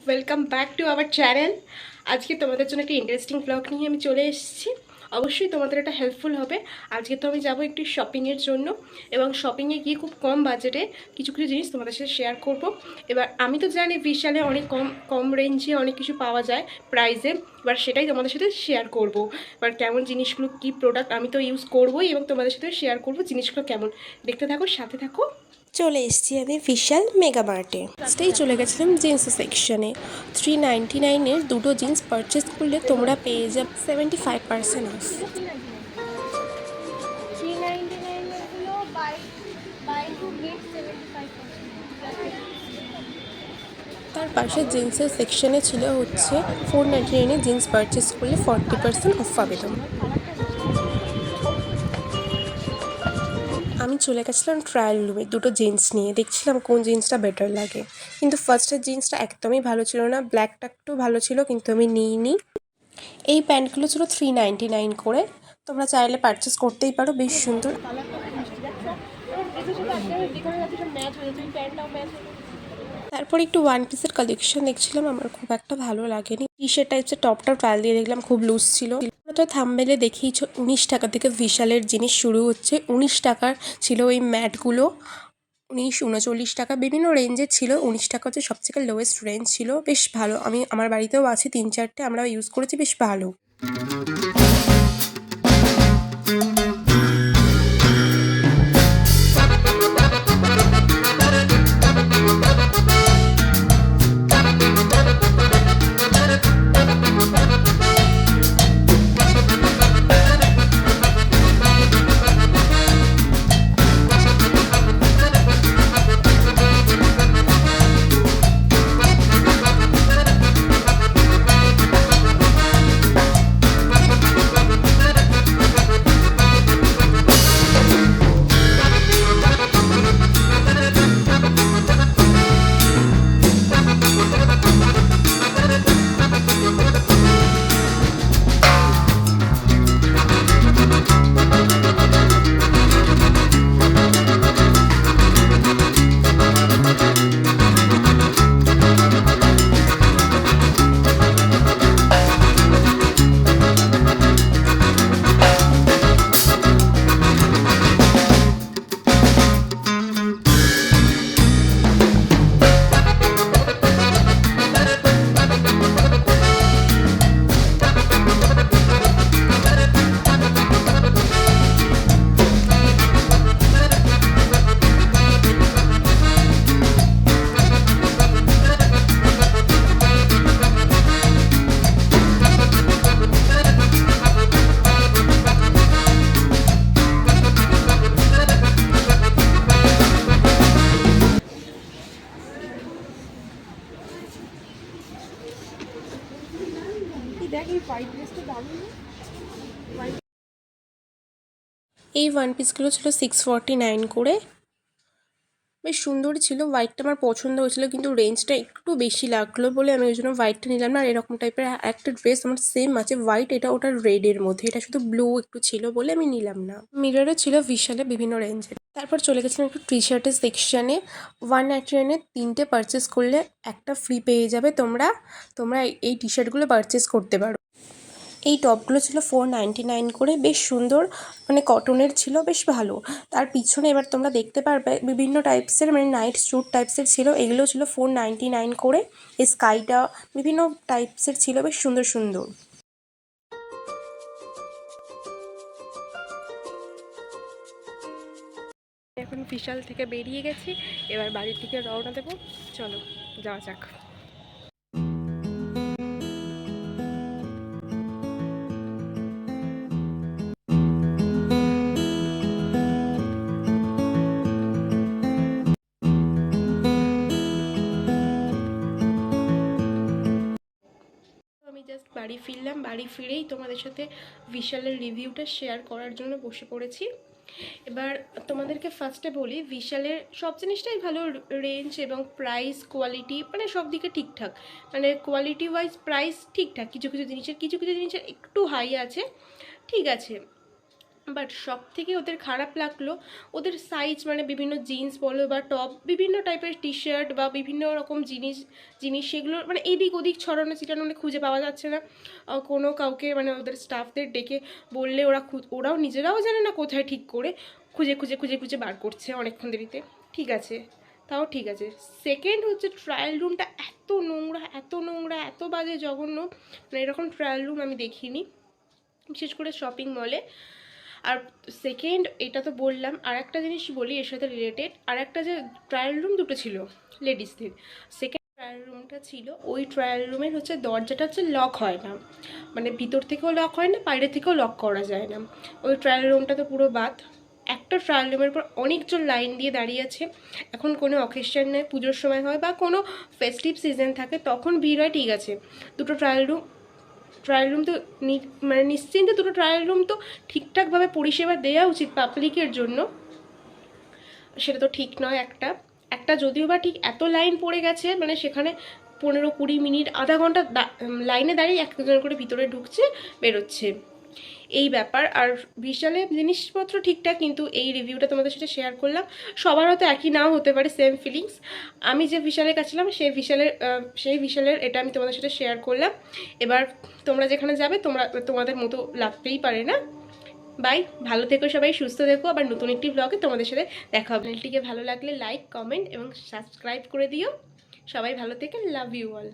Welcome back to our channel. আজকে তোমাদের জন্য একটা ইন্টারেস্টিং ব্লগ নিয়ে আমি চলে এসেছি। অবশ্যই তোমাদের এটা হেল্পফুল হবে। আজকে তো আমি যাবো একটু শপিংয়ের জন্য, এবং শপিংয়ে গিয়ে খুব কম বাজেটে কিছু কিছু জিনিস তোমাদের সাথে শেয়ার করব। এবার আমি তো জানি বিশালে অনেক কম কম রেঞ্জে অনেক কিছু পাওয়া যায় প্রাইসে, এবার সেটাই তোমাদের সাথে শেয়ার করব। এবার কেমন জিনিসগুলো, কী প্রোডাক্ট আমি তো ইউজ করবোই এবং তোমাদের সাথে শেয়ার করব জিনিসগুলো কেমন। দেখতে থাকো, সাথে থাকো। চলে এসেছি আমি বিশাল মেগা মার্টে। ফার্স্টেই চলে গেছিলাম জিন্স সেকশনে। 399-এর দুটো জিন্স পারচেস করলে তোমরা পেয়ে যাবে 75% অফ। তার পাশে জিন্সের সেকশনে ছিল হচ্ছে 499-এ জিন্স পারচেস করলে 40% অফ পাবে তোমরা। আমি চলে গেছিলাম ট্রায়াল রুমে দুটো জিন্স নিয়ে, দেখছিলাম কোন জিন্সটা বেটার লাগে। কিন্তু ফার্স্টের জিন্সটা একদমই ভালো ছিল না, ব্ল্যাকটা একটু ভালো ছিল কিন্তু আমি নিইনি। এই প্যান্টগুলো ছিল 399 করে, তোমরা চাইলে পারচেস করতেই পারো, বেশ সুন্দর। তারপর একটু ওয়ান পিসের কালেকশন দেখছিলাম, আমার খুব একটা ভালো লাগেনি। টি শার্ট টাইপসের টপটাও ট্রায়াল দিয়ে দেখলাম, খুব লুজ ছিল। তো থাম্বনেলে দেখেইছ 19 টাকা থেকে বিশালের জিনিস শুরু হচ্ছে। 19 টাকার ছিল ওই ম্যাটগুলো, 19-39 টাকা বিভিন্ন রেঞ্জের ছিল। 19 টাকা হচ্ছে সবথেকে লোয়েস্ট রেঞ্জ ছিল, বেশ ভালো। আমি আমার বাড়িতেও আছে 3-4টে, আমরা ইউজ করেছি, বেশ ভালো। এই ওয়ান পিসগুলো ছিল 649 করে, বেশ সুন্দরই ছিল। হোয়াইটটা আমার পছন্দ হয়েছিল, কিন্তু রেঞ্জটা একটু বেশি লাগলো বলে আমি ওই জন্য হোয়াইটটা নিলাম না। আর এরকম টাইপের একটা ড্রেস আমার সেম আছে হোয়াইট, এটা ওটা রেডের মধ্যে, এটা শুধু ব্লু একটু ছিল বলে আমি নিলাম না। মিররও ছিল বিশালে বিভিন্ন রেঞ্জের। তারপর চলে গেছিলাম একটু টি শার্টের সেকশানে। 199-এ 3টে পারচেস করলে একটা ফ্রি পেয়ে যাবে। তোমরা এই টি শার্টগুলো পারচেস করতে পারো। এই টপগুলো ছিল 499 করে, বেশ সুন্দর, মানে কটনের ছিল, বেশ ভালো। তার পিছনে এবার তোমরা দেখতে পারবে বিভিন্ন টাইপসের, মানে নাইট স্যুট টাইপসের ছিল, এগুলো ছিল 499 করে। এই স্কাইটা বিভিন্ন টাইপসের ছিল, বেশ সুন্দর সুন্দর। এখন বিশাল থেকে বেরিয়ে গেছি, এবার বাড়ির দিকে রওনা দেবো। চলো যাওয়া যাক। আমি জাস্ট বাড়ি ফিরলাম, বাড়ি ফিরেই তোমাদের সাথে বিশালের রিভিউটা শেয়ার করার জন্য বসে পড়েছি। এবার তোমাদেরকে ফার্স্টে বলি, বিশালের সব জিনিসটাই ভালো, রেঞ্জ এবং প্রাইস কোয়ালিটি মানে সব দিকে ঠিকঠাক, মানে কোয়ালিটি ওয়াইজ প্রাইস ঠিকঠাক। কিছু কিছু জিনিসের একটু হাই আছে, ঠিক আছে, বাট সব থেকে ওদের খারাপ লাগলো ওদের সাইজ, মানে বিভিন্ন জিন্স বলো বা টপ, বিভিন্ন টাইপের টি শার্ট বা বিভিন্ন রকম জিনিস সেগুলো মানে এদিক ওদিক ছড়ানো ছিটানো, মানে খুঁজে পাওয়া যাচ্ছে না কোনো কাউকে, মানে ওদের স্টাফদের ডেকে বললে ওরাও নিজেরাও জানে না কোথায় ঠিক করে খুঁজে খুঁজে খুঁজে খুঁজে বার করছে অনেকক্ষণ দেরিতে। ঠিক আছে, তাও ঠিক আছে। সেকেন্ড হচ্ছে ট্রায়াল রুমটা এত নোংরা, এত নোংরা, এত বাজে, জঘন্য, মানে এরকম ট্রায়াল রুম আমি দেখিনি, বিশেষ করে শপিং মলে। আর সেকেন্ড, এটা তো বললাম, আর একটা জিনিস বলি এর সাথে রিলেটেড, আর একটা যে ট্রায়াল রুম দুটো ছিল লেডিসদের, সেকেন্ড ট্রায়াল রুমটা ছিল, ওই ট্রায়াল রুমের হচ্ছে দরজাটা হচ্ছে লক হয় না, মানে ভিতর থেকেও লক হয় না, বাইরে থেকেও লক করা যায় না। ওই ট্রায়াল রুমটা তো পুরো বাদ। একটা ট্রায়াল রুমের পর অনেকজন লাইন দিয়ে দাঁড়িয়ে আছে। এখন কোনো অকেশন নেই, পুজোর সময় হয় বা কোনো ফেস্টিভ সিজন থাকে তখন ভিড় হয়, ঠিক আছে। দুটো ট্রায়াল রুম তো মানে নিশ্চিন্তে দুটো ট্রায়াল রুম তো ঠিকঠাকভাবে পরিষেবা দেওয়া উচিত পাবলিকের জন্য, সেটা তো ঠিক নয়। একটা একটা যদিও বা ঠিক এত লাইন পড়ে গেছে, মানে সেখানে 15-20 মিনিট আধা ঘন্টা লাইনে দাঁড়িয়ে একজন করে ভিতরে ঢুকছে বেরোচ্ছে, এই ব্যাপার। আর বিশালে জিনিসপত্র ঠিকঠাক, কিন্তু এই রিভিউটা তোমাদের সাথে শেয়ার করলাম। সবার হয়তো একই নাও হতে পারে, সেম ফিলিংস। আমি যে বিশালের কাছিলাম সেই বিশালের এটা আমি তোমাদের সাথে শেয়ার করলাম। এবার তোমরা যেখানে যাবে তোমাদের মতো লাগতেই পারে না। বাই, ভালো থেকো সবাই, সুস্থ থেকো। আবার নতুন একটি ব্লগে তোমাদের সাথে দেখা হবে। চ্যানেলটিকে ভালো লাগলে লাইক, কমেন্ট এবং সাবস্ক্রাইব করে দিও। সবাই ভালো থেকে, লাভ ইউ অল।